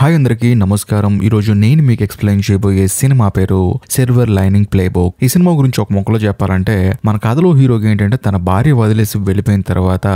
Hi అందరికీ నమస్కారం. ఈరోజు నేను మీకు ఎక్స్ప్లెయిన్ చేయబోయే సినిమా పేరు సిల్వర్ లైనింగ్ ప్లేబుక్. ఈ సినిమా గురించి ఒక మొక్కలో చెప్పాలంటే మన కథలో హీరోకి ఏంటంటే తన భార్య వదిలేసి వెళ్ళిపోయిన తర్వాత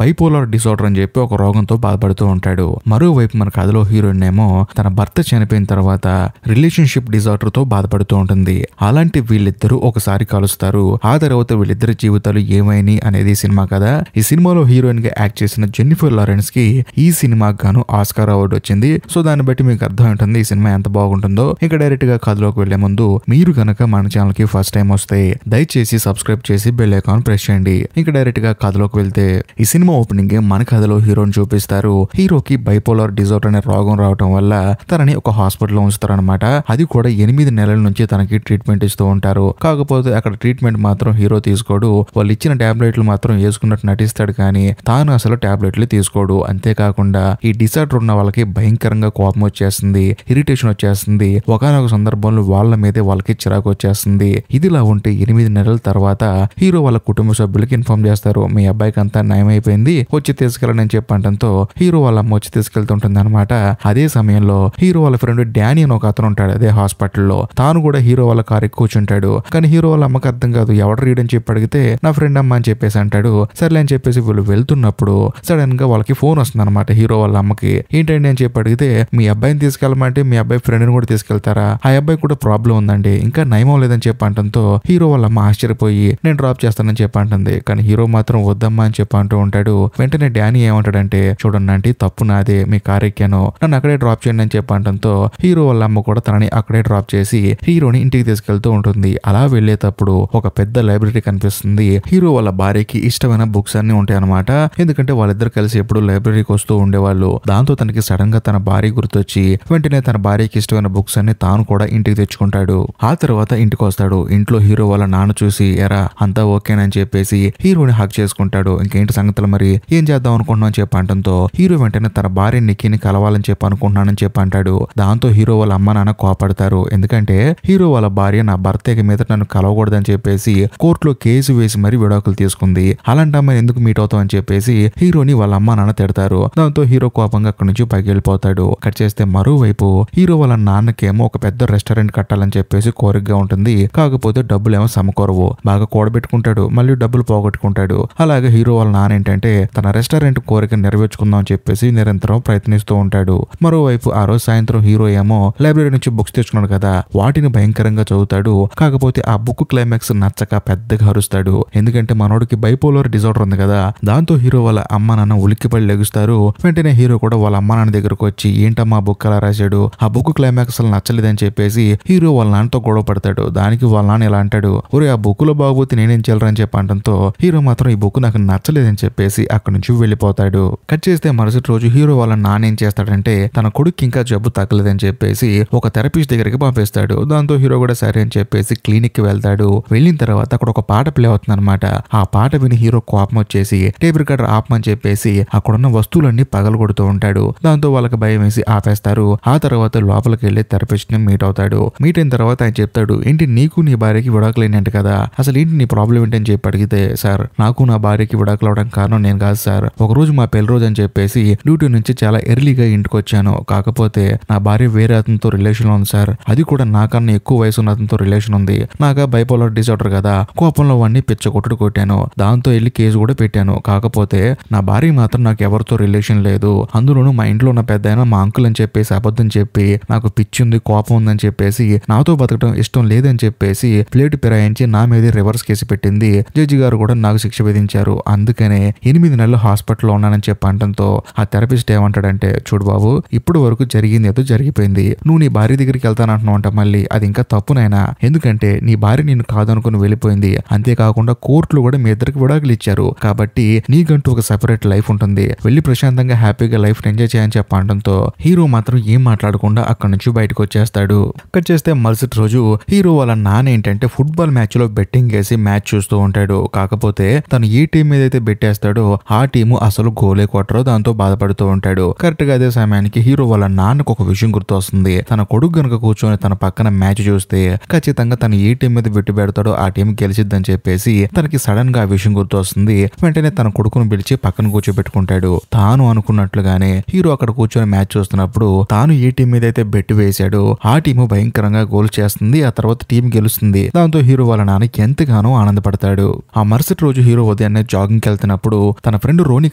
బైపోలార్ డిసార్డర్ అని చెప్పి ఒక రోగంతో బాధపడుతూ ఉంటాడు. మరోవైపు మన కథలో హీరోయిన్ ఏమో తన భర్త చనిపోయిన తర్వాత రిలేషన్షిప్ డిసార్డర్ తో బాధపడుతూ ఉంటుంది. అలాంటి వీళ్ళిద్దరూ ఒకసారి కలుస్తారు. ఆ తర్వాత వీళ్ళిద్దరి జీవితాలు ఏమైనాయి అనేది సినిమా కదా. ఈ సినిమాలో హీరోయిన్ గా యాక్ట్ చేసిన జెన్నిఫర్ లారెన్స్ కి ఈ సినిమాకి గాను ఆస్కార్ అవార్డు వచ్చింది. సో దాన్ని బట్టి మీకు అర్థం ఉంటుంది ఈ సినిమా ఎంత బాగుంటుందో. ఇంకా డైరెక్ట్ గా కథలోకి వెళ్లే ముందు మీరు కనుక మన ఛానల్ కి ఫస్ట్ టైం వస్తే దయచేసి సబ్స్క్రైబ్ చేసి బెల్ ఐకాన్ ప్రెస్ చేయండి. ఇంకా డైరెక్ట్ గా కథలోకి వెళ్తే ఈ సినిమా ఓపెనింగ్ మన కథలో హీరోని చూపిస్తారు. హీరోకి బైపోలార్ డిజార్డర్ అనే రోగం రావడం వల్ల తనని ఒక హాస్పిటల్లో ఉంచుతారు అనమాట. అది కూడా 8 నెలల నుంచి తనకి ట్రీట్మెంట్ ఇస్తూ ఉంటారు. కాకపోతే అక్కడ ట్రీట్మెంట్ మాత్రం హీరో తీసుకోడు. వాళ్ళు ఇచ్చిన టాబ్లెట్లు మాత్రం వేసుకున్నట్టు నటిస్తాడు కానీ తాను అసలు టాబ్లెట్లు తీసుకోడు. అంతేకాకుండా ఈ డిసార్డర్ ఉన్న వాళ్ళకి భయంకరంగా కోపం వచ్చేస్తుంది, ఇరిటేషన్ వచ్చేస్తుంది. ఒకనొక సందర్భంలో వాళ్ళ మీదే వాళ్ళకి చిరాకు వచ్చేస్తుంది. ఇదిలా ఉంటే 8 నెలల తర్వాత హీరో వాళ్ళ కుటుంబ సభ్యులకి ఇన్ఫార్మ్ చేస్తారు, మీ అబ్బాయికి అంతా నయమైపోయింది, వచ్చి తీసుకెళ్ళండి అని చెప్పడంతో హీరో వాళ్ళ అమ్మ వచ్చి తీసుకెళ్తుంటుంది అనమాట. అదే సమయంలో హీరో వాళ్ళ ఫ్రెండ్ డానీ అని ఒక అతను ఉంటాడు అదే హాస్పిటల్లో. తాను కూడా హీరో వాళ్ళ కారు కూర్చుంటాడు. కానీ హీరో వాళ్ళ అమ్మకి అర్థం కాదు, ఎవడు రీడని చెప్పి అడిగితే నా ఫ్రెండ్ అమ్మ అని చెప్పేసి అంటాడు. సర్లే అని చెప్పేసి వీళ్ళు వెళ్తున్నప్పుడు సడన్ గా వాళ్ళకి ఫోన్ వస్తుంది అనమాట హీరో వాళ్ళ అమ్మకి. ఏంటండి అని చెప్పి అడిగితే మీ అబ్బాయిని తీసుకెళ్ళమంటే మీ అబ్బాయి ఫ్రెండ్ని కూడా తీసుకెళ్తారా, ఆ అబ్బాయి కూడా ప్రాబ్లం ఉందండి, ఇంకా నయం లేదని చెప్పి అంటంతో హీరో వాళ్ళ అమ్మ ఆశ్చర్యపోయి నేను డ్రాప్ చేస్తానని చెప్పి అంటుంది. కానీ హీరో మాత్రం వద్దమ్మా అని చెప్పి అంటూ ఉంటాడు. వెంటనే డానీ ఏమంటాడంటే చూడండి ఆంటీ తప్పు నాదే, మీ కార్ ఎక్కాను, నన్ను అక్కడే డ్రాప్ చేయండి అని చెప్పి అంటంతో హీరో వాళ్ళ అమ్మ కూడా తనని అక్కడే డ్రాప్ చేసి హీరోని ఇంటికి తీసుకెళ్తూ ఉంటుంది. అలా వెళ్లేటప్పుడు ఒక పెద్ద లైబ్రరీ కనిపిస్తుంది. హీరో వాళ్ళ భార్యకి ఇష్టమైన బుక్స్ అన్ని ఉంటాయి అనమాట. ఎందుకంటే వాళ్ళిద్దరు కలిసి ఎప్పుడు లైబ్రరీకి వస్తూ ఉండేవాళ్ళు. దాంతో తనకి సడన్ గా తన భార్య గుర్తొచ్చి వెంటనే తన భార్యకి ఇష్టమైన బుక్స్ అన్ని తాను కూడా ఇంటికి తెచ్చుకుంటాడు. ఆ తర్వాత ఇంటికి వస్తాడు. ఇంట్లో హీరో వాళ్ళ నాన్న చూసి ఎరా అంతా ఓకేనని చెప్పేసి హీరోని హక్ చేసుకుంటాడు. ఇంకేంటి సంగతులు మరి ఏం చేద్దాం అనుకుంటున్నాం అని చెప్పి అంటంతో హీరో వెంటనే తన భార్య నిక్కీని కలవాలని చెప్పి అనుకుంటున్నానని చెప్పి అంటాడు. దాంతో హీరో వాళ్ళ అమ్మ నాన్న కోపడతారు. ఎందుకంటే హీరో వాళ్ళ భార్య నా భర్త మీద నన్ను కలవకూడదని చెప్పేసి కోర్టులో కేసు వేసి మరి విడాకులు తీసుకుంది, అలాంటి అమ్మాయి ఎందుకు మీట్ అవుతాం అని చెప్పేసి హీరోని వాళ్ళ అమ్మ నాన్న తిడతారు. దాంతో హీరో కోపంగా అక్కడి నుంచి పైకి వెళ్ళిపోతాడు. కట్ చేస్తే మరోవైపు హీరో వాళ్ళ నాన్నకేమో ఒక పెద్ద రెస్టారెంట్ కట్టాలని చెప్పేసి కోరికగా ఉంటుంది. కాకపోతే డబ్బులేమో సమకూరవు. బాగా కూడబెట్టుకుంటాడు, మళ్ళీ డబ్బులు పోగొట్టుకుంటాడు. అలాగే హీరో వాళ్ళ నాన్న ఏంటంటే తన రెస్టారెంట్ కోరిక నెరవేర్చుకుందాం అని చెప్పేసి నిరంతరం ప్రయత్నిస్తూ ఉంటాడు. మరోవైపు ఆ రోజు సాయంత్రం హీరో ఏమో లైబ్రరీ నుంచి బుక్స్ తెచ్చుకున్నాడు కదా, వాటిని భయంకరంగా చదువుతాడు. కాకపోతే ఆ బుక్ క్లైమాక్స్ నచ్చక పెద్దగా అరుస్తాడు. ఎందుకంటే మనోడికి బైపోలార్ డిజార్డర్ ఉంది కదా. దాంతో హీరో వాళ్ళ అమ్మ నాన్న ఉలిక్కిపడి లెగుస్తారు. వెంటనే హీరో కూడా వాళ్ళ అమ్మ నాన్న దగ్గరకు వచ్చి ఏంటమ్మా బుక్ అలా రాశాడు, ఆ బుక్ క్లైమాక్స్ అసలు నచ్చలేదని చెప్పేసి హీరో వాళ్ళ నాన్నతో గొడవ పడతాడు. దానికి వాళ్ళ నాన్న ఇలా అంటాడు, ఒరే ఆ బుక్ లో బాగోతే నేనేం చెల్లరని చెప్పి అంటంతో హీరో మాత్రం ఈ బుక్ నాకు నచ్చలేదని చెప్పేసి అక్కడి నుంచి వెళ్ళిపోతాడు. కట్ చేస్తే మరుసటి రోజు హీరో వాళ్ళ నాన్న ఏం చేస్తాడంటే తన కొడుకు ఇంకా జబ్బు తగ్గలేదని చెప్పేసి ఒక థెరపిస్ట్ దగ్గరికి పంపిస్తాడు. దాంతో హీరో కూడా సరే అని చెప్పేసి క్లినిక్ కి వెళ్తాడు. వెళ్ళిన తర్వాత అక్కడ ఒక పాట ప్లే అవుతుంది అనమాట. ఆ పాట విని హీరో కోపం వచ్చేసి టేప్ రికార్డర్ ఆపమని చెప్పేసి అక్కడున్న వస్తువులన్నీ పగలగొడుతూ ఉంటాడు. దాంతో వాళ్ళకి భయం వేసి ఆపేస్తారు. ఆ తర్వాత లోపలికి వెళ్లి థెరపిస్ట్ ని మీట్ అవుతాడు. మీట్ అయిన తర్వాత ఆయన చెప్తాడు, ఏంటి నీకు నీ భార్యకి విడాకులేనంట కదా, అసలు ఏంటి నీ ప్రాబ్లం ఏంటని చెప్పి అడిగితే సార్ నాకు నా భార్యకి విడాకులు అవడానికి కారణం నేను కాదు సార్, ఒక రోజు మా పెళ్లి రోజు అని చెప్పేసి డ్యూటీ నుంచి చాలా ఎర్లీగా ఇంటికి వచ్చాను. కాకపోతే నా భార్య వేరే అతనితో రిలేషన్ లో ఉంది సార్, అది కూడా నాకన్నా ఎక్కువ వయసు ఉన్న అతనితో రిలేషన్ ఉంది. నాగా బైపోలార్ డిసార్డర్ కదా, కోపంలో వాడిని పిచ్చ కొట్టాను. దాంతో వెళ్ళి కేసు కూడా పెట్టాను. కాకపోతే నా భార్య మాత్రం నాకు ఎవరితో రిలేషన్ లేదు, అందులోనూ మా ఇంట్లో ఉన్న పెద్ద మా అంకుల్ అని చెప్పేసి అబద్ధం చెప్పి నాకు పిచ్చి ఉంది కోపం ఉందని చెప్పేసి నాతో బతకడం ఇష్టం లేదని చెప్పేసి ప్లేట్ ఫిరాయించి నా మీద రివర్స్ కేసు పెట్టింది. జడ్జి గారు కూడా నాకు శిక్ష విధించారు. అందుకనే 8 నెలలు హాస్పిటల్లో ఉన్నానని చెప్పి అంటంతో ఆ థెరపిస్ట్ ఏమంటాడంటే చూడు బాబు, ఇప్పుడు వరకు జరిగింది ఏదో జరిగిపోయింది, నువ్వు నీ భార్య దగ్గరికి వెళ్తానంటున్నావు అంట, మళ్ళీ అది ఇంకా తప్పునైనా, ఎందుకంటే నీ భార్య నిన్ను కాదనుకుని వెళ్ళిపోయింది. అంతేకాకుండా కోర్టులు కూడా మీ ఇద్దరికి విడాకులు ఇచ్చారు. కాబట్టి నీకంటూ ఒక సెపరేట్ లైఫ్ ఉంటుంది, వెళ్ళి ప్రశాంతంగా హ్యాపీగా లైఫ్ ఎంజాయ్ చేయని చెప్పి అనడంతో హీరో మాత్రం ఏం మాట్లాడకుండా అక్కడి నుంచి బయటకు వచ్చేస్తాడు. కట్ చేస్తే మరుసటి రోజు హీరో వాళ్ళ నాన్న ఏంటంటే ఫుట్బాల్ మ్యాచ్ లో బెట్టింగ్ వేసి మ్యాచ్ చూస్తూ ఉంటాడు. కాకపోతే తను ఏ టీం మీద అయితే బెట్టేస్తాడో ఆ టీము అసలు గోలే కొట్టరో దాంతో బాధపడుతూ ఉంటాడు. కరెక్ట్ గా అదే సమయానికి హీరో వాళ్ళ నాన్నకు ఒక విషయం గుర్తొస్తుంది. తన కొడుకు గనుక కూర్చొని తన పక్కన మ్యాచ్ చూస్తే ఖచ్చితంగా తను ఏ టీం మీద బెట్టు పెడతాడో ఆ టీం గెలిచిద్దని చెప్పేసి తనకి సడన్ గా ఆ విషయం గుర్తొస్తుంది. వెంటనే తన కొడుకును పిలిచి పక్కన కూర్చోబెట్టుకుంటాడు. తాను అనుకున్నట్లుగానే హీరో అక్కడ కూర్చొని మ్యాచ్ చూస్తూ వస్తున్నప్పుడు తాను ఏ టీం మీద అయితే బెట్ వేశాడో ఆ టీము భయంకరంగా గోల్ చేస్తుంది. ఆ తర్వాత టీం గెలుస్తుంది. దాంతో హీరో వాళ్ళ నాన్న ఎంతగానో ఆనందపడతాడు. ఆ మరుసటి రోజు హీరో ఉదయాన్నే జాగింగ్ వెళ్తున్నప్పుడు తన ఫ్రెండ్ రోని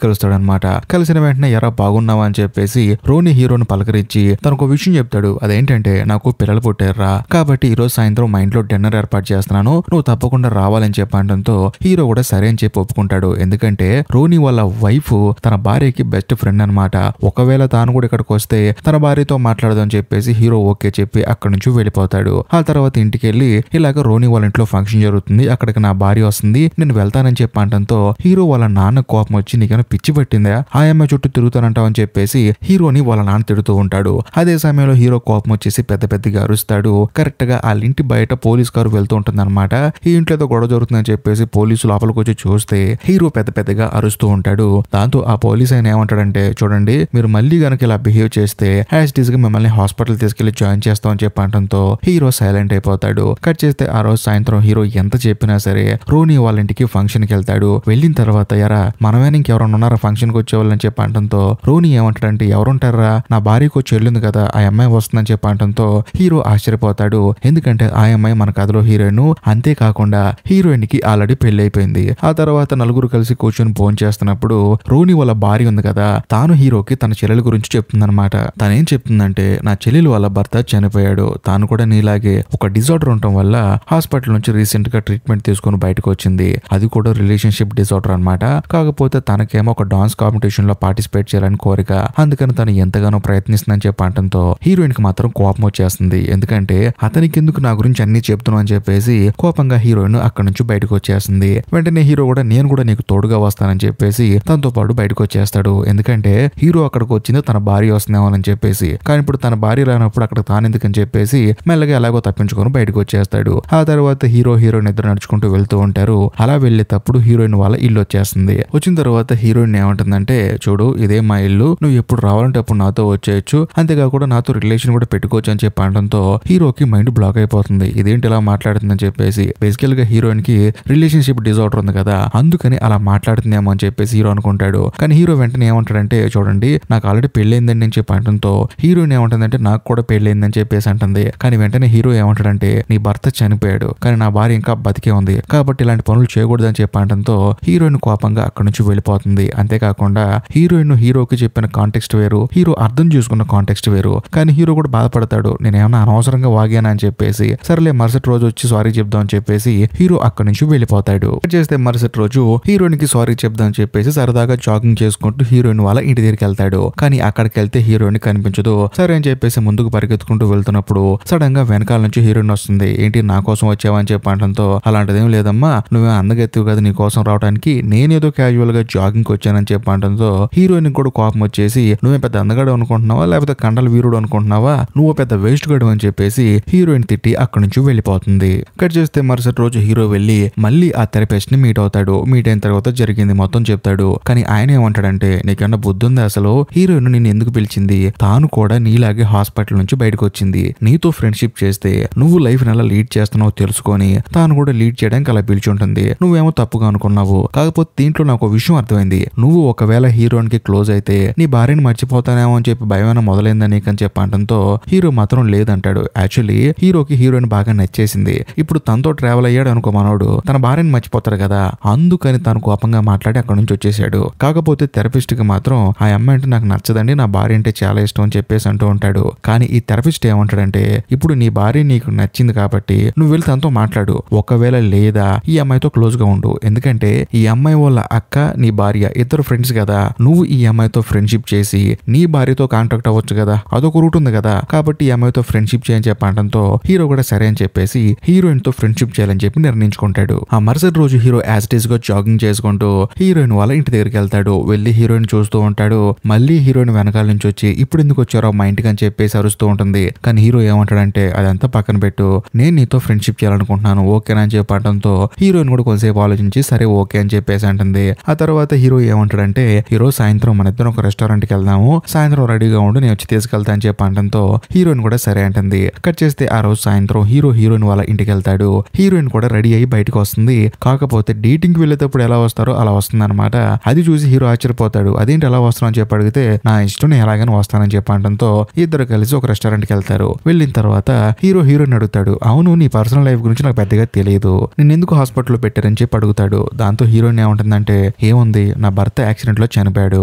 కలుస్తాడనమాట. కలిసిన వెంటనే ఎరా బాగున్నావా అని చెప్పేసి రోని హీరోని పలకరించి తనకు విషయం చెప్తాడు. అదేంటంటే నాకు పిల్లలు పుట్టారా, కాబట్టి ఈ రోజు సాయంత్రం మా ఇంట్లో డిన్నర్ ఏర్పాటు చేస్తున్నాను, నువ్వు తప్పకుండా రావాలని చెప్పడంతో హీరో కూడా సరే అని చెప్పి ఒప్పుకుంటాడు. ఎందుకంటే రోని వాళ్ళ వైఫ్ తన భార్యకి బెస్ట్ ఫ్రెండ్ అనమాట. ఒకవేళ తాను కూడా ఇక్కడికి వస్తే తన భార్యతో మాట్లాడదని చెప్పేసి హీరో ఓకే చెప్పి అక్కడి నుంచి వెళ్ళిపోతాడు. ఆ తర్వాత ఇంటికి వెళ్ళి ఇలాగ రోని వాళ్ళ ఇంట్లో ఫంక్షన్ జరుగుతుంది, అక్కడికి నా భార్య వస్తుంది, నేను వెళ్తానని చెప్పడంతో హీరో వాళ్ళ నాన్న కోపం వచ్చి నీకైనా పిచ్చి పట్టిందా, ఆ అమ్మాయి చుట్టూ తిరుగుతానంటావు అని చెప్పేసి హీరోని వాళ్ళ నాన్న తిడుతూ ఉంటాడు. అదే సమయంలో హీరో కోపం వచ్చేసి పెద్ద పెద్దగా అరుస్తాడు. కరెక్ట్ గా వాళ్ళ ఇంటి బయట పోలీస్ కారు వెళ్తూ ఉంటుంది అనమాట. ఈ ఇంట్లో ఏదో గొడవ జరుగుతుందని చెప్పేసి పోలీసు లోపలికి వచ్చి చూస్తే హీరో పెద్ద పెద్దగా అరుస్తూ ఉంటాడు. దాంతో ఆ పోలీస్ ఆయన ఏమంటాడంటే, చూడండి మీరు మళ్ళీ గనక ఇలా బిహేవ్ చేస్తే యాజ్ ఇట్ ఈస్ గా మిమ్మల్ని హాస్పిటల్ తీసుకెళ్లి జాయిన్ చేస్తామని చెప్పడంతో హీరో సైలెంట్ అయిపోతాడు. కట్ చేస్తే ఆ రోజు సాయంత్రం హీరో ఎంత చెప్పినా సరే రోని వాళ్ళ ఇంటికి ఫంక్షన్ కి వెళ్తాడు. వెళ్ళిన తర్వాత ఎరా మనమేనా ఇంకెవరన్నా ఉన్నారా ఫంక్షన్ కి వచ్చేవాళ్ళని చెప్పడంతో రోని ఏమంటాడంటే, ఎవరుంటారా, నా భార్యకు వచ్చి వెళ్ళింది కదా ఆ అమ్మాయి వస్తుందని చెప్పడంతో హీరో ఆశ్చర్యపోతాడు. ఎందుకంటే ఆ అమ్మాయి మన కథలో హీరోయిన్, అంతేకాకుండా హీరోయిన్ కి ఆల్రెడీ పెళ్లి అయిపోయింది. ఆ తర్వాత నలుగురు కలిసి కూర్చొని భోజనం చేస్తున్నప్పుడు రోని వాళ్ళ భార్య ఉంది కదా, తాను హీరోకి తన చెల్లెల గురించి చెప్తుందన్నమాట. తనేం చెప్తుందంటే, నా చెల్లెలు వాళ్ళ భర్త చనిపోయాడు, తాను కూడా నీలాగే ఒక డిజార్డర్ ఉండటం వల్ల హాస్పిటల్ నుంచి రీసెంట్ గా ట్రీట్మెంట్ తీసుకుని బయటకు వచ్చింది. అది కూడా రిలేషన్షిప్ డిజార్డర్ అనమాట. కాకపోతే తనకేమో ఒక డాన్స్ కాంపిటీషన్ లో పార్టిసిపేట్ చేయాలని కోరిక, అందుకని తను ఎంతగానో ప్రయత్నిస్తుందని చెప్పడంతో హీరోయిన్ కి మాత్రం కోపం వచ్చేస్తుంది. ఎందుకంటే అతనికి ఎందుకు నా గురించి అన్ని చెప్తున్నావు అని చెప్పేసి కోపంగా హీరోయిన్ అక్కడి నుంచి బయటకు వచ్చేస్తుంది. వెంటనే హీరో కూడా నేను కూడా నీకు తోడుగా వస్తానని చెప్పేసి తనతో పాటు బయటకు వచ్చేస్తాడు. ఎందుకంటే హీరో అక్కడికి వచ్చింది తన భార్య వస్తుందేమోనని చెప్పేసి, కానీ ఇప్పుడు తన భార్య రానప్పుడు అక్కడ తానెందుకని చెప్పేసి మెల్లగా ఎలాగో తప్పించుకొని బయటకు వచ్చేస్తాడు. ఆ తర్వాత హీరోయిన్ ఇద్దరు నడుచుకుంటూ వెళ్తూ ఉంటారు. అలా వెళ్ళేటప్పుడు హీరోయిన్ వాళ్ళ ఇల్లు వచ్చేస్తుంది. వచ్చిన తర్వాత హీరోయిన్ ఏమంటుందంటే, చూడు ఇదే మా ఇల్లు, నువ్వు ఎప్పుడు రావాలంటే అప్పుడు నాతో వచ్చేయచ్చు, అంతేకాకుండా నాతో రిలేషన్ కూడా పెట్టుకోవచ్చు అని చెప్పడంతో హీరోకి మైండ్ బ్లాక్ అయిపోతుంది. ఇదేంటి ఇలా మాట్లాడుతుందని చెప్పేసి, బేసికల్ గా హీరోయిన్ కి రిలేషన్షిప్ డిజార్డర్ ఉంది కదా, అందుకని అలా మాట్లాడుతుందేమో అని చెప్పేసి హీరో అనుకుంటాడు. కానీ హీరో వెంటనే ఏమంటాడంటే, చూడండి నాకు ఆల్రెడీ పెళ్ళైందని నేను చెప్పడంతో హీరోయిన్ ఏమంటుందంటే, నాకు కూడా పెళ్ళైందని చెప్పేసి అంటుంది. కానీ వెంటనే హీరో ఏమంటాడంటే, నీ భర్త చనిపోయాడు కానీ నా భార్య ఇంకా బతికే ఉంది, కాబట్టి ఇలాంటి పనులు చేయకూడదని చెప్పడంతో హీరోయిన్ కోపంగా అక్కడి నుంచి వెళ్ళిపోతుంది. అంతేకాకుండా హీరోయిన్ హీరోకి చెప్పిన కాంటెక్స్ట్ వేరు, హీరో అర్థం చేసుకున్న కాంటెక్స్ట్ వేరు. కానీ హీరో కూడా బాధపడతాడు, నేనేమన్నా అనవసరంగా వాగానా అని చెప్పేసి. సరేలే మరుసటి రోజు వచ్చి సారీ చెప్దాం అని చెప్పేసి హీరో అక్కడి నుంచి వెళ్ళిపోతాడు. చేస్తే మరుసటి రోజు హీరోయిన్ కి సారీ చెప్దాం అని చెప్పేసి సరదాగా జాగింగ్ చేసుకుంటూ హీరోయిన్ వాళ్ళ ఇంటి దగ్గరికి వెళ్తాడు. కానీ అక్కడికి వెళ్తే హీరోయిన్ కనిపించదు. సరే అని చెప్పేసి ముందుకు పరిగెత్తుకుంటూ వెళ్తున్నప్పుడు సడన్ గా వెనకాల నుంచి హీరోయిన్ వస్తుంది. ఏంటి నా కోసం వచ్చావా అని చెప్పడంతో, అలాంటిదేం లేదమ్మా, నువ్వే అందగెత్తివి కదా నీ కోసం రావడానికి, నేనేదో క్యాజువల్ గా జాగింగ్ వచ్చానని చెప్పడంతో హీరోయిన్ కూడా కోపం వచ్చేసి, నువ్వే పెద్ద అందగాడు అనుకుంటున్నావా లేకపోతే కండల వీరుడు అనుకుంటున్నావా, నువ్వు పెద్ద వేస్ట్ గడు అని చెప్పేసి హీరోయిన్ తిట్టి అక్కడి నుంచి వెళ్ళిపోతుంది. కట్ చేస్తే మరుసటి రోజు హీరో వెళ్ళి మళ్ళీ ఆ థెరపిస్ట్ ని మీట్ అవుతాడు. మీట్ అయిన తర్వాత జరిగింది మొత్తం చెప్తాడు. కానీ ఆయన ఏమంటాడంటే, నీకన్నా బుద్ధి ఉంది అసలు, హీరోయిన్ నిన్ను ఎందుకు పిలిచింది, తాను కూడా నీలాగే హాస్పిటల్ నుంచి బయటకు వచ్చింది, నీతో ఫ్రెండ్షిప్ చేస్తే నువ్వు లైఫ్ నెల లీడ్ చేస్తున్నావు తెలుసుకొని తాను కూడా లీడ్ చేయడానికి అలా పిలిచుంటుంది, నువ్వేమో తప్పుగా అనుకున్నావు. కాకపోతే దీంట్లో నాకు ఒక విషయం అర్థమైంది, నువ్వు ఒకవేళ హీరోయిన్ కి క్లోజ్ అయితే నీ భార్యని మర్చిపోతానేమో అని చెప్పి భయమైనా మొదలైందా నీకని చెప్పడంతో హీరో మాత్రం లేదంటాడు. యాక్చువల్లీ హీరోకి హీరోయిన్ బాగా నచ్చేసింది. ఇప్పుడు తనతో ట్రావెల్ అయ్యాడు అనుకో మనోడు, తన భార్యని మర్చిపోతాడు కదా, అందుకని తను కోపంగా మాట్లాడి అక్కడి నుంచి వచ్చేసాడు. కాకపోతే థెరపిస్ట్ కి మాత్రం ఆ అమ్మాయి అంటే నాకు నచ్చదండి, నా భార్య అంటే చాలా ఇష్టం అని చెప్పేసి అంటూ ఉంటాడు. కానీ ఈ థెరపిస్ట్ ఏమంటాడంటే, ఇప్పుడు నీ భార్య నీకు నచ్చింది కాబట్టి నువ్వు వెళ్ళి తనతో మాట్లాడు, ఒకవేళ లేదా ఈ అమ్మాయితో క్లోజ్ గా ఉండు, ఎందుకంటే ఈ అమ్మాయి వాళ్ళ అక్క నీ భార్య ఇద్దరు ఫ్రెండ్స్ కదా, నువ్వు ఈ అమ్మాయితో ఫ్రెండ్షిప్ చేసి నీ భార్యతో కాంటాక్ట్ అవ్వచ్చు కదా, అదొక రూట్ ఉంది కదా, కాబట్టి ఈ అమ్మాయితో ఫ్రెండ్షిప్ చేయని చెప్పడంతో హీరో కూడా సరే అని చెప్పేసి హీరోయిన్ తో ఫ్రెండ్షిప్ చేయాలని చెప్పి నిర్ణయించుకుంటాడు. ఆ మరుసటి రోజు హీరో యాజ్ ఇట్ ఈస్ గా జాగింగ్ చేసుకుంటూ హీరోయిన్ వాళ్ళ ఇంటి దగ్గరికి వెళ్తాడు. వెళ్ళి హీరోయిన్ చూస్తూ ఉంటాడు. మళ్ళీ హీరోయిన్ వెనకాల నుంచి వచ్చి, ఇప్పుడు ఎందుకు వచ్చారో మా ఇంటికి అని చెప్పేసి అరుస్తూ ఉంటుంది. కానీ హీరో ఏమంటాడంటే, అదంతా పక్కన పెట్టు, నేను నీతో ఫ్రెండ్షిప్ చేయాలనుకుంటున్నాను ఓకేనా అని చెప్పడంతో హీరోయిన్ కూడా కొంతసేపు ఆలోచించి సరే ఓకే అని చెప్పేసి అంటుంది. ఆ తర్వాత హీరో ఏమంటాడంటే, హీరో సాయంత్రం మన ఇద్దరం ఒక రెస్టారెంట్ కి వెళ్దాము, సాయంత్రం రెడీగా ఉండి నేను వచ్చి తీసుకెళ్తా అని చెప్పడంతో హీరోయిన్ కూడా సరే అంటుంది. కట్ చేస్తే ఆ రోజు సాయంత్రం హీరోయిన్ వాళ్ళ ఇంటికి వెళ్తాడు. హీరోయిన్ కూడా రెడీ అయ్యి బయటకు వస్తుంది. కాకపోతే డేటింగ్ కి వెళ్ళేటప్పుడు ఎలా వస్తారో అలా వస్తుంది అనమాట. అది చూసి హీరో ఆశ్చర్యపోతాడు, అదేంటి ఎలా వస్తున్నావు అని చెప్పి అడిగితే, నా ఇష్టం నేను ఎలా ఎలాగైనా వస్తానని చెప్పడంతో ఇద్దరు కలిసి ఒక రెస్టారెంట్ కి వెళ్తారు. వెళ్ళిన తర్వాత హీరోయిన్ అడుగుతాడు, అవును నీ పర్సనల్ లైఫ్ గురించి నాకు పెద్దగా తెలియదు, నేను ఎందుకు హాస్పిటల్లో పెట్టారని చెప్పి అడుగుతాడు. దాంతో హీరోయిన్ ఏమంటుందంటే, ఏముంది నా భర్త యాక్సిడెంట్ లో చనిపోయాడు,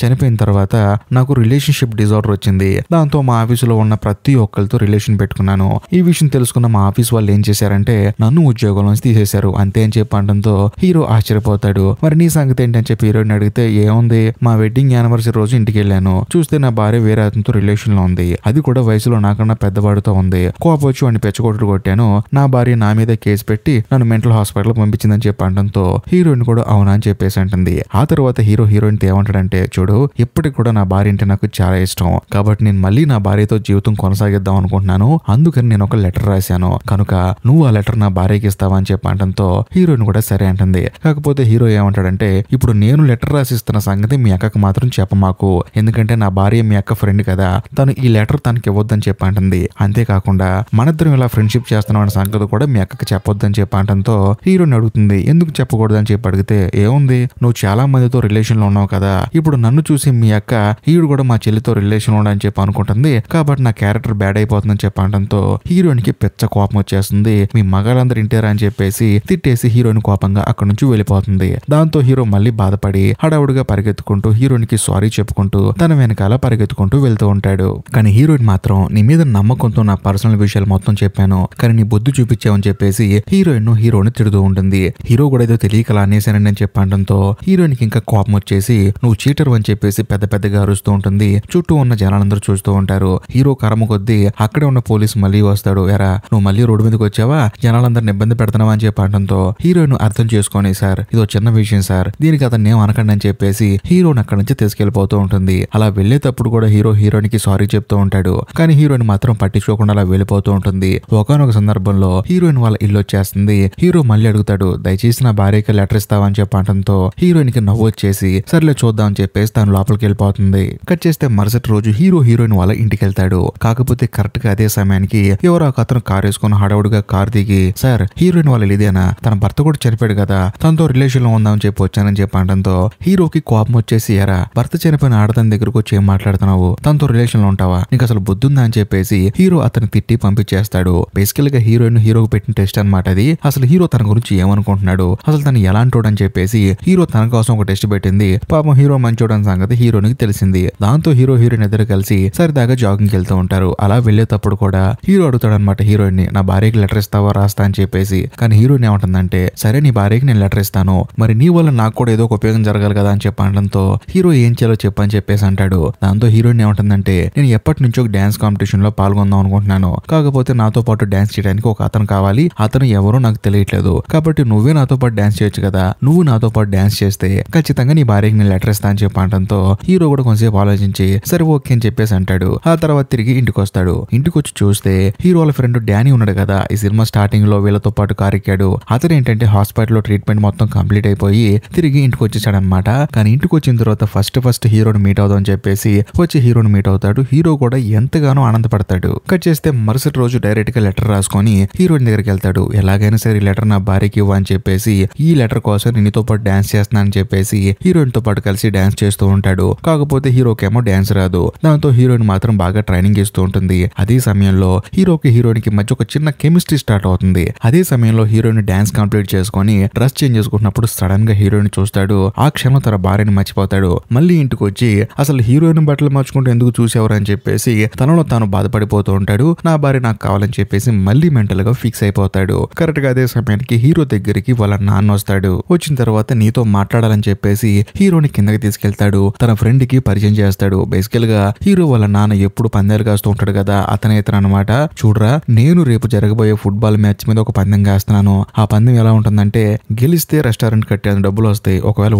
చనిపోయిన తర్వాత నాకు రిలేషన్షిప్ డిజార్డర్ వచ్చింది, దాంతో మా ఆఫీసులో ఉన్న ప్రతి ఒక్కరితో రిలేషన్ పెట్టుకున్నాను. ఈ విషయం తెలుసుకున్న మా ఆఫీస్ వాళ్ళు ఏం చేశారంటే నన్ను ఉద్యోగం నుంచి తీసేశారు అంతే అని చెప్పి అనడంతో హీరో ఆశ్చర్యపోతాడు. మరి నీ సంగతి ఏంటని చెప్పి హీరోయిన్ అడిగితే, ఏముంది మా వెడ్డింగ్ యానివర్సరీ రోజు ఇంటికి వెళ్ళాను, చూస్తే నా భార్య వేరే అతనితో రిలేషన్ లో ఉంది, అది కూడా వయసులో నాకన్నా పెద్దవాడితో ఉంది, కోపం వచ్చి వాడిని పెచ్చగొట్టుడు కొట్టాను, నా భార్య నా మీద కేసు పెట్టి నన్ను మెంటల్ హాస్పిటల్ పంపించిందని చెప్పి అనడంతో హీరోయిన్ కూడా అవునా అని చెప్పేసి అంటుంది. ఆ తర్వాత హీరోయిన్ ఏమంటాడంటే, చూడు ఇప్పటికి కూడా నా భార్య అంటే నాకు చాలా ఇష్టం, కాబట్టి నేను మళ్ళీ నా భార్యతో జీవితం కొనసాగిద్దాం అనుకుంటున్నాను, అందుకని నేను ఒక లెటర్ రాశాను, కనుక నువ్వు ఆ లెటర్ నా భార్యకి ఇస్తావా అని చెప్పి అనడంతో హీరోయిన్ కూడా సరే అంటుంది. కాకపోతే హీరో ఏమంటాడంటే, ఇప్పుడు నేను లెటర్ రాసిస్తున్న సంగతి మీ అక్కకు మాత్రం చెప్పమాకు, ఎందుకంటే నా భార్య మీ అక్క ఫ్రెండ్ కదా, తను ఈ లెటర్ తనకి ఇవ్వద్దని చెప్పి అంటుంది. అంతేకాకుండా మనిద్దరం ఇలా ఫ్రెండ్షిప్ చేస్తున్నాం అనే సంగతి కూడా మీ అక్కకి చెప్పొద్దని చెప్పి అనడంతో హీరోయిన్ అడుగుతుంది, ఎందుకు చెప్పకూడదని చెప్పి అడిగితే, ఏముంది నువ్వు చాలా మందితో రిలేషన్ లో ఉన్నావు కదా, ఇప్పుడు నన్ను చూసి మీ అక్క ఈడు కూడా మా చెల్లితో రిలేషన్ లో అని చెప్పి అనుకుంటుంది, కాబట్టి నా క్యారెక్టర్ బ్యాడ్ అయిపోతుందని చెప్పి అనడంతో హీరోయిన్ కి పెద్ద కోపం వచ్చేస్తుంది. మీ మగాళ్ళందరూ ఇంటారా అని చెప్పేసి తిట్టేసి హీరోయిన్ కోపంగా అక్కడ నుంచి వెళ్ళిపోతుంది. దాంతో హీరో మళ్ళీ బాధపడి హడావుడిగా పరిగెత్తుకుంటూ హీరోయిన్ కి సారీ చెప్పుకుంటూ తన వెనకాల పరిగెత్తుకుంటూ వెళ్తూ ఉంటాడు. కానీ హీరోయిన్ మాత్రం నీ మీద నమ్మకంతో నా పర్సనల్ విషయాలు మొత్తం చెప్పాను, కానీ నీ బుద్ధి చూపించావని చెప్పేసి హీరోని తిడుతూ ఉంటుంది. హీరో కూడా ఏదో తెలియకలా అనేసానని అని చెప్పడంతో హీరోయిన్ కి ఇంకా కోపం వచ్చేసి నువ్వు చీటర్ అని చెప్పేసి పెద్దగా అరుస్తూ ఉంటుంది. చుట్టూ ఉన్న జనాలందరూ చూస్తూ ఉంటారు. హీరో కర్మ కొద్దీ అక్కడే ఉన్న పోలీసు మళ్ళీ వస్తాడు, ఎరా నువ్వు మళ్ళీ రోడ్డు మీదకి వచ్చావా, జనాలందరిని ఇబ్బంది పెడుతున్నావా అని చెప్పడంతో హీరోయిన్ అర్థం చేసుకొని, సార్ ఇదో చిన్న విషయం సార్, దీనికి అతన్ని ఏం అనకండి అని చెప్పేసి హీరోని అక్కడి నుంచి తీసుకెళ్లిపోతూ ఉంటుంది. అలా వెళ్లేటప్పుడు కూడా హీరోయిన్ కి సారీ చెప్తూ ఉంటాడు. కానీ హీరోయిన్ మాత్రం పట్టించుకోకుండా అలా వెళ్ళిపోతూ ఉంటుంది. ఒకానొక సందర్భంలో హీరోయిన్ వాళ్ళ ఇల్లు వచ్చేస్తుంది. హీరో మళ్ళీ అడుగుతాడు, దయచేసి నా భార్యకి లెటర్ ఇస్తావా అని చెప్పడంతో హీరోయిన్ కి నవ్వు వచ్చేసి సర్లే చూద్దాం అని చెప్పేసి తను లోపలికి వెళ్ళిపోతుంది. కట్ చేస్తే మరుసటి రోజు హీరోయిన్ వాళ్ళ ఇంటికి వెళ్తాడు. కాకపోతే కరెక్ట్ గా అదే సమయానికి ఎవరో ఒక అతను కార్ వేసుకుని హడావుడిగా కార్ దిగి, సార్ హీరోయిన్ వాళ్ళ ఇదేనా, తన భర్త కూడా చనిపోయాడు కదా, తనతో రిలేషన్ లో ఉందామని చెప్పి వచ్చానని చెప్పడంతో హీరోకి కోపం వచ్చేసి, ఎరా భర్త చనిపోయిన ఆడదాని దగ్గరకు వచ్చి ఏం మాట్లాడుతున్నావు, తనతో రిలేషన్ లో ఉంటావా, నీకు అసలు బుద్ధుందా అని చెప్పేసి హీరో అతను తిట్టి పంపించేస్తాడు. బేసికల్ గా హీరోకి పెట్టిన టెస్ట్ అనమాట అది. అసలు హీరో తన గురించి ఏమనుకుంటున్నాడు, అసలు తను ఎలాంటోడు అని చెప్పేసి హీరో తన కోసం ఒక టెస్ట్ పెట్టింది. పాపం హీరో మంచోడని సంగతి హీరోనికి తెలిసింది. దాంతో హీరోయిన్ ఇద్దరు కలిసి సరిదాగా జాగింగ్ వెళ్తూ ఉంటారు. అలా వెళ్లేటప్పుడు కూడా హీరో అడుగుతాడు అనమాట హీరోయిన్ ని, నా భార్యకి లెటర్ ఇస్తావా రాస్తా అని చెప్పేసి. కానీ హీరోయిన్ ఏమంటుందంటే, సరే నీ భార్యకి నేను లెటర్ ఇస్తాను, మరి నీ వల్ల నాకు కూడా ఏదో ఒక ఉపయోగం జరగాలి కదా అని చెప్పి అనడంతో హీరో ఏం చేయాలో చెప్పని చెప్పేసి అంటాడు. దాంతో హీరోయిన్ ఏమంటుందంటే, నేను ఎప్పటి నుంచో డాన్స్ కాంపిటీషన్ లో పాల్గొందాం అనుకుంటున్నాను, కాకపోతే నాతో పాటు డాన్స్ చేయడానికి ఒక అతను కావాలి, అతను ఎవరో నాకు తెలియట్లేదు, కాబట్టి నువ్వే నాతో పాటు డాన్స్ చేయొచ్చు కదా, నువ్వు నాతో పాటు డాన్స్ చేస్తే ఖచ్చితంగా నీ భార్యకి నేను లెటర్ ఇస్తా అని చెప్పి అనడంతో హీరో కూడా కొంచెంసేపు ఆలోచించి సరే ఓకే అని చెప్పేసి అంటాడు. ఆ తర్వాత తిరిగి ఇంటికి వస్తాడు. ఇంటికి వచ్చి చూస్తే హీరో వాళ్ళ ఫ్రెండ్ డానీ ఉన్నాడు కదా, ఈ సినిమా స్టార్టింగ్ లో వీళ్ళతో పాటు కారు ఎక్కాడు, అతను ఏంటంటే హాస్పిటల్లో ట్రీట్మెంట్ మొత్తం కంప్లీట్ అయిపోయి తిరిగి ఇంటికి వచ్చేసాడు అనమాట. కానీ ఇంటికి వచ్చిన తర్వాత ఫస్ట్ హీరోని మీట్ అవుదాం అని చెప్పేసి వచ్చి హీరోని మీట్ అవుతాడు. హీరో కూడా ఎంతగానో ఆనందపడతాడు. కట్ చేస్తే మరుసటి రోజు డైరెక్ట్ గా లెటర్ రాసుకొని హీరోయిన్ దగ్గరికి వెళ్తాడు. ఎలాగైనా సరే ఈ లెటర్ నా భార్యకి ఇవ్వ అని చెప్పేసి, ఈ లెటర్ కోసం నీతో పాటు డాన్స్ చేస్తున్నానని చెప్పేసి హీరోయిన్ తో పాటు కలిసి డాన్స్ చేస్తూ ఉంటాడు. కాకపోతే హీరోకేమో డాన్స్ రాదు. దాంతో హీరోయిన్ మాత్రం బాగా ట్రైనింగ్ ఇస్తూ ఉంటుంది. అదే సమయంలో హీరోయిన్ కి మధ్య ఒక చిన్న కెమిస్ట్రీ స్టార్ట్ అవుతుంది. అదే సమయంలో హీరోయిన్ డాన్స్ కంప్లీట్ చేసుకొని డ్రెస్ చేంజ్ చేసుకుంటున్నప్పుడు సడన్ గా హీరోయిన్ చూస్తాడు. ఆ క్షణం తన భార్యని మర్చిపోతాడు. మళ్ళీ ఇంటికి వచ్చి అసలు హీరోయిన్ బట్టలు మార్చుకుంటూ ఎందుకు చూసేవారు అని చెప్పేసి తనలో తాను బాధపడిపోతూ ఉంటాడు. నా భార్య నాకు కావాలని చెప్పేసి మళ్ళీ మెంటల్ గా ఫిక్స్ అయిపోతాడు. కరెక్ట్ గా అదే సమయానికి హీరో దగ్గరికి వాళ్ళ నాన్న వస్తాడు. వచ్చిన తర్వాత నీతో మాట్లాడాలని చెప్పేసి హీరోని కిందకి తీసుకెళ్తాడు. తన ఫ్రెండ్ కి పరిచయం చేస్తాడు. బేసికల్ గా హీరో వాళ్ళ నాన్న ఎప్పుడు పందాలు కాస్తూ ఉంటాడు కదా, అతనే ఇతను అనమాట. చూడరా, నేను రేపు జరగబోయే ఫుట్బాల్ మ్యాచ్ మీద ఒక పందెం కాస్తున్నాను. ఆ పందెం ఎలా ఉంటుందంటే, గెలిస్తే రెస్టారెంట్ కట్టేందుకు డబ్బులు వస్తాయి, ఒకవేళ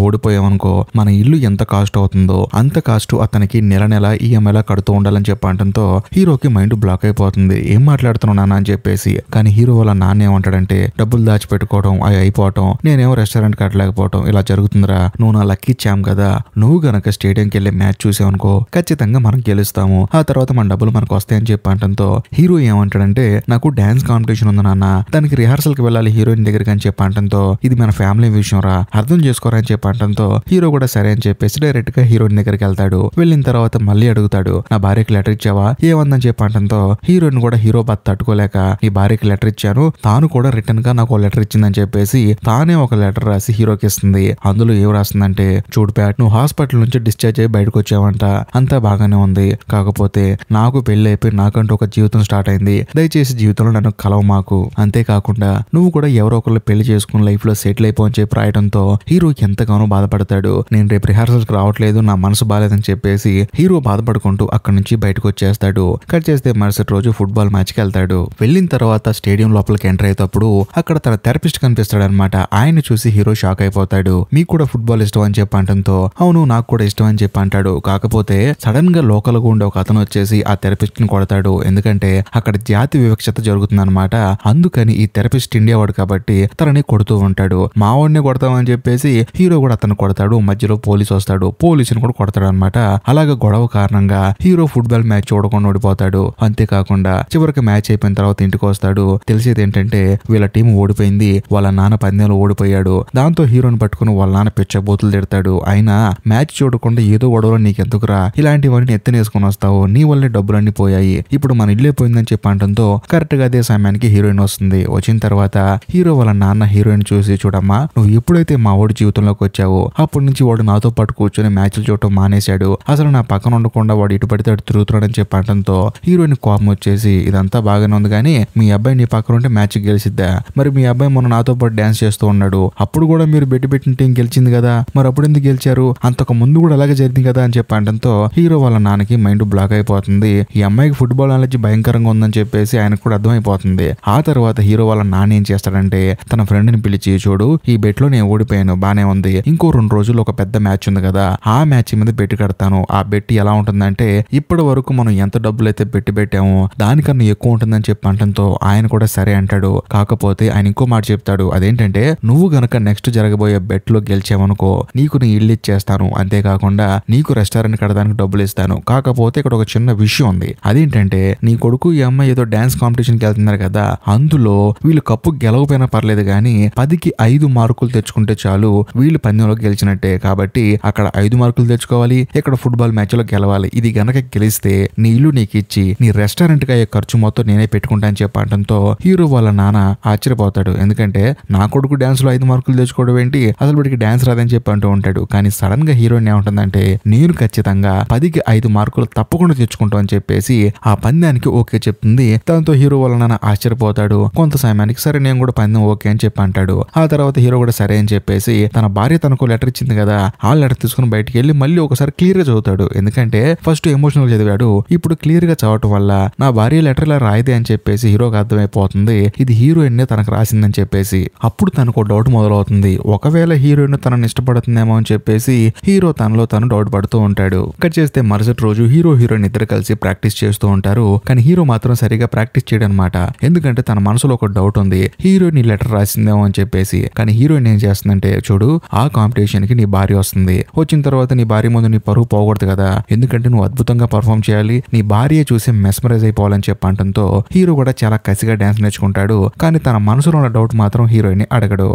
ఓడిపోయామనుకో మన ఇల్లు ఎంత కాస్ట్ అవుతుందో అంత కాస్ట్ అతనికి నెల ఈఎంఐలా కడుతూ ఉండాలని చెప్పడంతో హీరోకి మైండ్ బ్లాక్ అయిపోతుంది. ఏం మాట్లాడుతున్నావు నాన్న అని చెప్పేసి. కానీ హీరో వాళ్ళ నాన్న ఏమంటాడంటే, డబ్బులు దాచిపెట్టుకోవడం అవి అయిపోవటం, నేనేమో రెస్టారెంట్ కట్టలేకపోవటం ఇలా జరుగుతుందిరా, నువ్వు నా లక్కీ ఛామ్ కదా, నువ్వు గనక స్టేడియంకి వెళ్ళి మ్యాచ్ చూసావనుకో ఖచ్చితంగా మనం గెలుస్తాము, ఆ తర్వాత మన డబ్బులు మనకు వస్తాయని చెప్పడంతో హీరో ఏమంటాడంటే, నాకు డాన్స్ కాంపిటీషన్ ఉంది నాన్న, దానికి రిహార్సల్ కి వెళ్ళాలి హీరోయిన్ దగ్గరికి అని చెప్పడంతో ఇది మన ఫ్యామిలీ విషయం రా, అర్థం చేసుకోరా అని చెప్పడంతో హీరో కూడా సరే అని చెప్పేసి డైరెక్ట్ గా హీరోయిన్ దగ్గరికి వెళ్తాడు. వెళ్ళిన తర్వాత తర్వాత మళ్ళీ అడుగుతాడు, నా భార్యకి లెటర్ ఇచ్చావా, ఏమందని చెప్పి అంటంతో హీరోయిన్ కూడా హీరో బాధ తట్టుకోలేక నీ భార్యకి లెటర్ ఇచ్చాను, తాను కూడా రిటర్న్ గా నాకు లెటర్ ఇచ్చిందని చెప్పేసి తానే ఒక లెటర్ రాసి హీరోకి ఇస్తుంది. అందులో ఏం రాస్తుందంటే, చూడు ప్యాట్, నువ్వు హాస్పిటల్ నుంచి డిశ్చార్జ్ అయ్యి బయటకు వచ్చావంట, అంతా బాగానే ఉంది, కాకపోతే నాకు పెళ్లి అయిపోయి నాకంటూ ఒక జీవితం స్టార్ట్ అయింది, దయచేసి జీవితంలో నన్ను కలవ మాకు, అంతేకాకుండా నువ్వు కూడా ఎవరో ఒకళ్ళు పెళ్లి చేసుకుని లైఫ్ లో సెటిల్ అయిపో అని చెప్పి రాయడంతో హీరో ఎంతగానో బాధపడతాడు. నేను రేపు రిహార్సల్స్ రావట్లేదు, నా మనసు బాలేదని చెప్పేసి హీరో బాధపడుకుంటూ అక్కడి నుంచి బయటకు వచ్చేస్తాడు. కట్ చేస్తే మరుసటి రోజు ఫుట్బాల్ మ్యాచ్ కి వెళ్తాడు. వెళ్ళిన తర్వాత స్టేడియం లోపలికి ఎంటర్ అయ్యేటప్పుడు అక్కడ తన థెరపిస్ట్ కనిపిస్తాడు అనమాట. ఆయన చూసి హీరో షాక్ అయిపోతాడు. మీకు కూడా ఫుట్బాల్ ఇష్టం అని చెప్పి అంటంతో అవును నాకు కూడా ఇష్టం అని చెప్పి అంటాడు. కాకపోతే సడన్ గా లోకల్ గా ఉండే ఒక అతను వచ్చేసి ఆ థెరపిస్ట్ ని కొడతాడు. ఎందుకంటే అక్కడ జాతి వివక్షత జరుగుతుంది అనమాట. అందుకని ఈ థెరపిస్ట్ ఇండియా వాడు కాబట్టి తనని కొడుతూ ఉంటాడు. మావాడిని కొడతామని చెప్పేసి హీరో కూడా అతను కొడతాడు. మధ్యలో పోలీసు వస్తాడు, పోలీసుని కూడా కొడతాడు అనమాట. అలాగే గొడవ కారణంగా హీరో ఫుట్బాల్ మ్యాచ్ చూడకుండా ఓడిపోతాడు. అంతేకాకుండా చివరికి మ్యాచ్ అయిపోయిన తర్వాత ఇంటికి వస్తాడు. తెలిసేది ఏంటంటే వీళ్ళ టీం ఓడిపోయింది, వాళ్ళ నాన్న పందెంలో ఓడిపోయాడు. దాంతో హీరోని పట్టుకుని వాళ్ళ నాన్న పిచ్చబోతులు తిడతాడు. అయినా మ్యాచ్ చూడకుండా ఏదో గొడవలో నీకెందుకురా, ఇలాంటివన్నీ ఎత్తినేసుకుని వస్తావు, నీ వల్లే డబ్బులన్నీ పోయాయి, ఇప్పుడు మన ఇల్లే పోయిందని చెప్పి అంటంతో కరెక్ట్ గా అదే సమయానికి హీరోయిన్ వస్తుంది. వచ్చిన తర్వాత హీరో వాళ్ళ నాన్న హీరోయిన్ చూసి, చూడమ్మా నువ్వు ఎప్పుడైతే మా వాడి జీవితంలోకి వచ్చావో అప్పటి నుంచి వాడు నాతో పాటు కూర్చొని మ్యాచ్లు చూడటం మానేశాడు, అసలు నా పక్కన ఉండకుండా వాడు ఇటు పడితే అటు తిరుగుతున్నాడని చెప్పి అంటంతో హీరోయిన్ కోపం వచ్చేసి, ఇదంతా బాగానే ఉంది కానీ మీ అబ్బాయి నీ పక్కన ఉంటే మ్యాచ్ గెలిచిద్దా, మరి మీ అబ్బాయి మొన్న నాతో పాటు డాన్స్ చేస్తూ ఉన్నాడు, అప్పుడు కూడా మీరు పెట్టిన టీం గెలిచింది కదా, మరి అప్పుడు ఎందుకు గెలిచారు, అంతకు ముందు కూడా అలాగే జరిగింది కదా అని చెప్పి అంటంతో హీరో వాళ్ళ నాన్నకి మైండ్ బ్లాక్ అయిపోతుంది. ఈ అమ్మాయికి ఫుట్బాల్ నాలెడ్జ్ భయంకరంగా ఉందని చెప్పేసి ఆయనకు కూడా అర్థమైపోతుంది. ఆ తర్వాత హీరో వాళ్ళ నాన్న ఏం చేస్తాడంటే తన ఫ్రెండ్ ని పిలిచి, చూడు ఈ బెట్ లో నేను ఓడిపోయాను బానే ఉంది, ఇంకో 2 రోజులు ఒక పెద్ద మ్యాచ్ ఉంది కదా, ఆ మ్యాచ్ మీద బెట్ కడతాను, ఆ బెట్ ఎలా ఉంటుందంటే ఇప్పటి వరకు మనం ఎంత డబ్బులు అయితే పెట్టామో దానికన్నా ఎక్కువ ఉంటుందని చెప్పి అంటంతో ఆయన కూడా సరే అంటాడు. కాకపోతే ఆయన ఇంకో మాట చెప్తాడు, అదేంటంటే నువ్వు గనక నెక్స్ట్ జరగబోయే బెట్ లో గెలిచావనుకో నీకు నీ ఇల్లు ఇచ్చేస్తాను, అంతేకాకుండా నీకు రెస్టారెంట్ కడడానికి డబ్బులు ఇస్తాను, కాకపోతే ఇక్కడ ఒక చిన్న విషయం ఉంది, అదేంటంటే నీ కొడుకు ఈ అమ్మాయి ఏదో డాన్స్ కాంపిటీషన్ కి వెళ్తున్నారు కదా, అందులో వీళ్ళు కప్పు గెలవపోయినా పర్లేదు కానీ 10కి 5 మార్కులు తెచ్చుకుంటే చాలు వీళ్ళు పందెంలో గెలిచినట్టే, కాబట్టి అక్కడ 5 మార్కులు తెచ్చుకోవాలి, ఇక్కడ ఫుట్బాల్ మ్యాచ్ లో గెలవాలి, ఇది గనక గెలిస్తే నీ ఇల్లు నీకు ఇచ్చి నీ రెస్టారెంట్ కి అయ్యే ఖర్చు మొత్తం నేనే పెట్టుకుంటా అని చెప్పడంతో హీరో వాళ్ళ నాన్న ఆశ్చర్యపోతాడు. ఎందుకంటే నా కొడుకు డాన్స్ లో 5 మార్కులు తెచ్చుకోవడం ఏంటి, అసలు వీడికి డాన్స్ రాదని చెప్పి అంటూ ఉంటాడు. కానీ సడన్ గా హీరోయిన్ ఏముంటుందంటే నేను ఖచ్చితంగా 10కి 5 మార్కులు తప్పకుండా తెచ్చుకుంటాం అని చెప్పేసి ఆ పందెానికి ఓకే చెప్తుంది. దాంతో హీరో వాళ్ళ నాన్న ఆశ్చర్యపోతాడు. కొంత సమయానికి సరే నేను కూడా పందెం ఓకే అని చెప్పి అంటాడు. ఆ తర్వాత హీరో కూడా సరే అని చెప్పేసి తన భార్య తనకు లెటర్ ఇచ్చింది కదా, ఆ లెటర్ తీసుకుని బయటికి వెళ్ళి మళ్ళీ ఒకసారి క్లియర్ గా చదువుతాడు. ఎందుకంటే ఫస్ట్ ఎమోషనల్ చదివాడు, ఇప్పుడు క్లియర్ గా చదవటం వల్ల నా భార్య లెటర్ ఇలా రాయదే అని చెప్పేసి హీరోకి అర్థమైపోతుంది ఇది హీరోయిన్ తనకు రాసిందని చెప్పేసి. అప్పుడు తనకు డౌట్ మొదలవుతుంది, ఒకవేళ హీరోయిన్ తనని ఇష్టపడుతుందేమో అని చెప్పేసి హీరో తనలో తను డౌట్ పడుతూ ఉంటాడు. కట్ చేస్తే మరుసటి రోజు హీరోయిన్ ఇద్దరు కలిసి ప్రాక్టీస్ చేస్తూ ఉంటారు. కానీ హీరో మాత్రం సరిగా ప్రాక్టీస్ చేయడం అనమాట. ఎందుకంటే తన మనసులో ఒక డౌట్ ఉంది, హీరోయిన్ ఈ లెటర్ రాసిందేమో అని చెప్పేసి. కానీ హీరోయిన్ ఏం చేస్తుందంటే, చూడు ఆ కాంపిటీషన్ కి నీ భార్య వస్తుంది, వచ్చిన తర్వాత నీ భార్య ముందు నీ పరువు పోకూడదు కదా, ఎందుకంటే నువ్వు అద్భుతంగా పర్ఫామ్ చేయాలి, నీ భార్య చూసి మెస్మరైజ్ అయిపోవాలని చెప్పంటంతో హీరో కూడా చాలా కసిగా డాన్స్ నేర్చుకుంటాడు. కానీ తన మనసులో ఉన్న డౌట్ మాత్రం హీరోయిన్ అడగడు.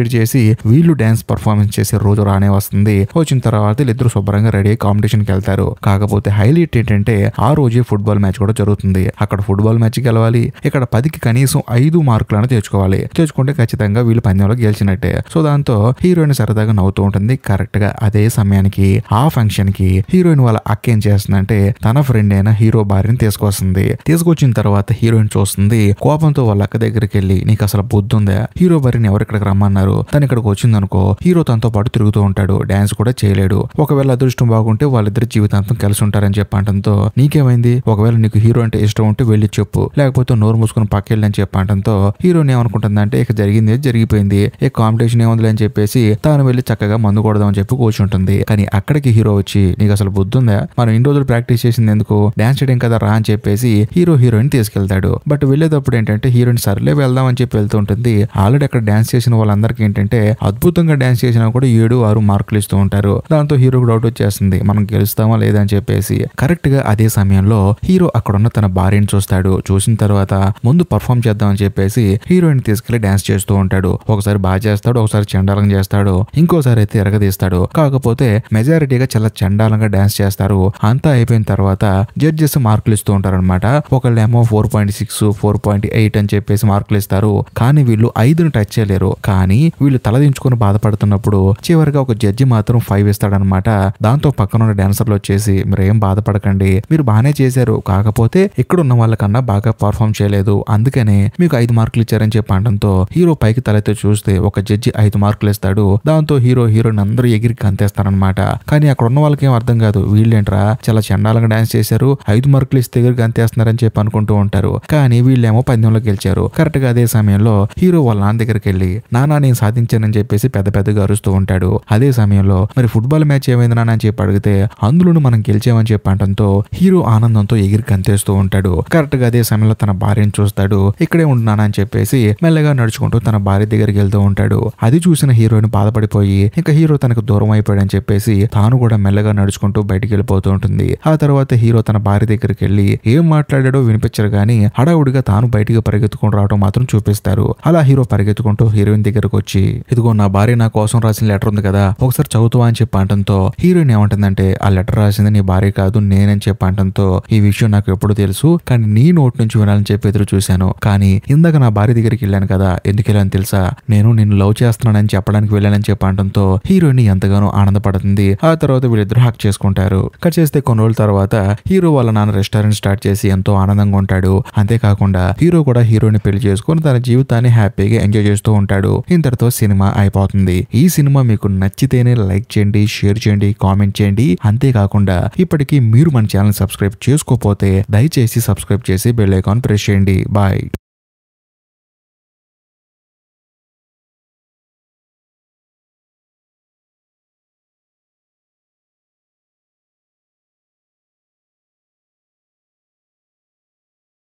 ఇటు చేసి వీళ్ళు డాన్స్ పర్ఫార్మెన్స్ చేసే రోజు రానే వస్తుంది. వచ్చిన తర్వాత వీళ్ళిద్దరు శుభ్రంగా రెడీ అయ్యి కాంపిటీషన్ కి వెళ్తారు. కాకపోతే హైలైట్ ఏంటంటే ఆ రోజే ఫుట్బాల్ మ్యాచ్ కూడా జరుగుతుంది. అక్కడ ఫుట్బాల్ మ్యాచ్ గెలవాలి, ఇక్కడ 10కి కనీసం 5 మార్కులను తెచ్చుకోవాలి, తెచ్చుకుంటే ఖచ్చితంగా వీళ్ళు పందెంలో గెలిచినట్టే. సో దాంతో హీరోయిన్ సరదాగా నవ్వుతూ ఉంటుంది. కరెక్ట్ గా అదే సమయానికి ఆ ఫంక్షన్ కి హీరోయిన్ వాళ్ళ అక్క ఏం చేస్తుందంటే తన ఫ్రెండ్ అయిన హీరో భార్యని తీసుకొస్తుంది. తీసుకొచ్చిన తర్వాత హీరోయిన్ చూస్తుంది, కోపంతో వాళ్ళ అక్క దగ్గరికి వెళ్ళి, నీకు అసలు బుద్ధి ఉందా, హీరో భార్యని ఎవరు ఇక్కడికి రమ్మన్నారు, తను ఇక్కడికి వచ్చిందనుకో హీరో తనతో పాటు తిరుగుతూ ఉంటాడు, డాన్స్ కూడా చేయలేడు, ఒకవేళ అదృష్టం బాగుంటే వాళ్ళిద్దరు జీవితాంతం కలిసి ఉంటారని చెప్పంటంతో నీకేమైంది, ఒకవేళ నీకు హీరో అంటే ఇష్టం ఉంటే వెళ్ళి చెప్పు, లేకపోతే నోరు మూసుకుని పక్కెళ్ళి అని చెప్పంటంతో హీరోయిన్ ఏమనుకుంటుందంటే ఇక జరిగింది జరిగిపోయింది, ఏ కాంపిటీషన్ ఏముంది అని చెప్పేసి తాను వెళ్ళి చక్కగా మందు కొడదామని చెప్పి కూర్చుంటుంది. కానీ అక్కడికి హీరో వచ్చి, నీకు అసలు బుద్ధి ఉందా, మనం ఇన్ని రోజులు ప్రాక్టీస్ చేసింది ఎందుకు, డాన్స్ చేయడం కదా రా అని చెప్పేసి హీరోయిన్ తీసుకెళ్తాడు. బట్ వెళ్ళేటప్పుడు ఏంటంటే హీరోయిన్ సర్లే వెళ్దాం అని చెప్పి వెళ్తూ ఉంటుంది. ఆల్రెడీ అక్కడ డాన్స్ చేసిన వాళ్ళందరికీ ఏంటంటే అద్భుతంగా డాన్స్ చేసినా కూడా 7-6 మార్కులు ఇస్తూ ఉంటారు. దాంతో హీరోకి డౌట్ వచ్చేస్తుంది, మనం గెలుస్తామా లేదా అని చెప్పేసి. కరెక్ట్ గా అదే సమయంలో హీరో అక్కడ ఉన్న తన భార్యని చూస్తాడు. చూసిన తర్వాత ముందు పర్ఫామ్ చేద్దామని చెప్పేసి హీరోయిన్ తీసుకెళ్లి డాన్స్ చేస్తూ ఉంటాడు. ఒకసారి బాగా చేస్తాడు, ఒకసారి చండాలంగా చేస్తాడు, ఇంకోసారి అయితే ఎరగదీస్తాడు. కాకపోతే మెజారిటీగా చాలా చండాలంగా డాన్స్ డాన్స్ చేస్తారు. అంతా అయిపోయిన తర్వాత జడ్జెస్ మార్కులు ఇస్తూ ఉంటారనమాట. ఒకళ్ళేమో 4.6 4.8 అని చెప్పేసి మార్కులు ఇస్తారు. కానీ వీళ్ళు 5ని టచ్ చేయలేరు. కానీ వీళ్ళు తలదించుకొని బాధపడుతున్నప్పుడు చివరిగా ఒక జడ్జి మాత్రం 5 ఇస్తాడనమాట. దాంతో పక్కన ఉన్న డాన్సర్లు వచ్చేసి మీరు ఏం బాధపడకండి, మీరు బాగానే చేశారు, కాకపోతే ఇక్కడ ఉన్న వాళ్ళకన్నా బాగా పర్ఫామ్ చేయలేదు, అందుకనే మీకు 5 మార్కులు ఇచ్చారని చెప్పి అనడంతో హీరో పైకి తలెత్తి చూస్తే ఒక జడ్జి 5 మార్కులు ఇస్తాడు. దాంతో హీరోయిన్ అందరూ ఎగిరి గంతేస్తారనమాట. కానీ అక్కడ ఉన్న వాళ్ళకి ఏం అర్థం కాదు, వీళ్ళేంట్రా చాలా చండాలంగా డాన్స్ చేశారు, 5 మార్కులు ఇస్తే ఎగిరి గంతేస్తున్నారని చెప్పి అనుకుంటూ ఉంటారు. కానీ వీళ్ళేమో పందెంలో గెలిచారు. కరెక్ట్ గా అదే సమయంలో హీరో వాళ్ళ నాన్న దగ్గరికి వెళ్ళి నాన్న నేను సాధించానని చెప్పేసి పెద్దగా అరుస్తూ ఉంటాడు. అదే సమయంలో మరి ఫుట్బాల్ మ్యాచ్ ఏమైంది నాన్న అని చెప్పి అడిగితే అందులోనూ మనం గెలిచామని చెప్పి అనడంతో హీరో ఆనందంతో ఎగిరి గంతేస్తూ ఉంటాడు. కరెక్ట్ గా అదే సమయంలో తన భార్యను చూస్తాడు. ఇక్కడే ఉంటున్నానా అని చెప్పేసి మెల్లగా నడుచుకుంటూ తన భార్య దగ్గరికి వెళ్తూ ఉంటాడు. అది చూసిన హీరోయిన్ బాధపడిపోయి ఇంకా హీరో తనకు దూరం అయిపోయాడని చెప్పేసి తాను కూడా మెల్లగా నడుచుకుంటూ బయటికి వెళ్ళిపోతూ ఉంటుంది. ఆ తర్వాత హీరో తన భార్య దగ్గరికి వెళ్ళి ఏం మాట్లాడాడో వినిపించరు గానీ హడావుడిగా తాను బయటికి పరిగెత్తుకుని రావడం మాత్రం చూపిస్తారు. అలా హీరో పరిగెత్తుకుంటూ హీరోయిన్ దగ్గరకు వచ్చి ఇదిగో నా భార్య నా కోసం రాసిన లెటర్ ఉంది కదా, ఒకసారి చదువుతావా అని చెప్పి అనడంతో హీరోయిన్ ఏమంటుందంటే ఆ లెటర్ రాసింది నీ భార్య కాదు నేనని చెప్పి అనడంతో ఈ విషయం నాకు ఎప్పుడు తెలుసు, కానీ నీ నోటి నుంచి వినాలని చెప్పి ఎదురు చూశాను. కానీ ఇందాక నా భార్య దగ్గరికి వెళ్ళాను కదా, ఎందుకు వెళ్ళాను తెలుసా, నేను నిన్ను లవ్ చేస్తున్నానని చెప్పడానికి వెళ్ళానని చెప్పి అనడంతో హీరోయిన్ ఎంతగానో ఆనందపడుతుంది. ఆ తర్వాత వీళ్ళిద్దరు హక్ చేసుకుంటారు. కట్ చేస్తే కొన్ని రోజుల తర్వాత హీరో వాళ్ళ నాన్న రెస్టారెంట్ స్టార్ట్ చేసి ఎంతో ఆనందంగా ఉంటాడు. అంతేకాకుండా హీరో కూడా హీరోయిన్ పెళ్లి చేసుకుని తన జీవితాన్ని హ్యాపీగా ఎంజాయ్ చేస్తూ ఉంటాడు. ఇంతటితో సినిమా అయిపోతుంది. ఈ సినిమా మీకు నచ్చితేనే లైక్ చేయండి, షేర్ చేయండి, కామెంట్ చేయండి. అంతేకాకుండా ఇప్పటికీ మీరు మన ఛానల్ సబ్స్క్రైబ్ చేసుకోకపోతే దయచేసి సబ్స్క్రైబ్ చేసి బెల్ ఐకాన్ ప్రెస్ చేయండి. బాయ్.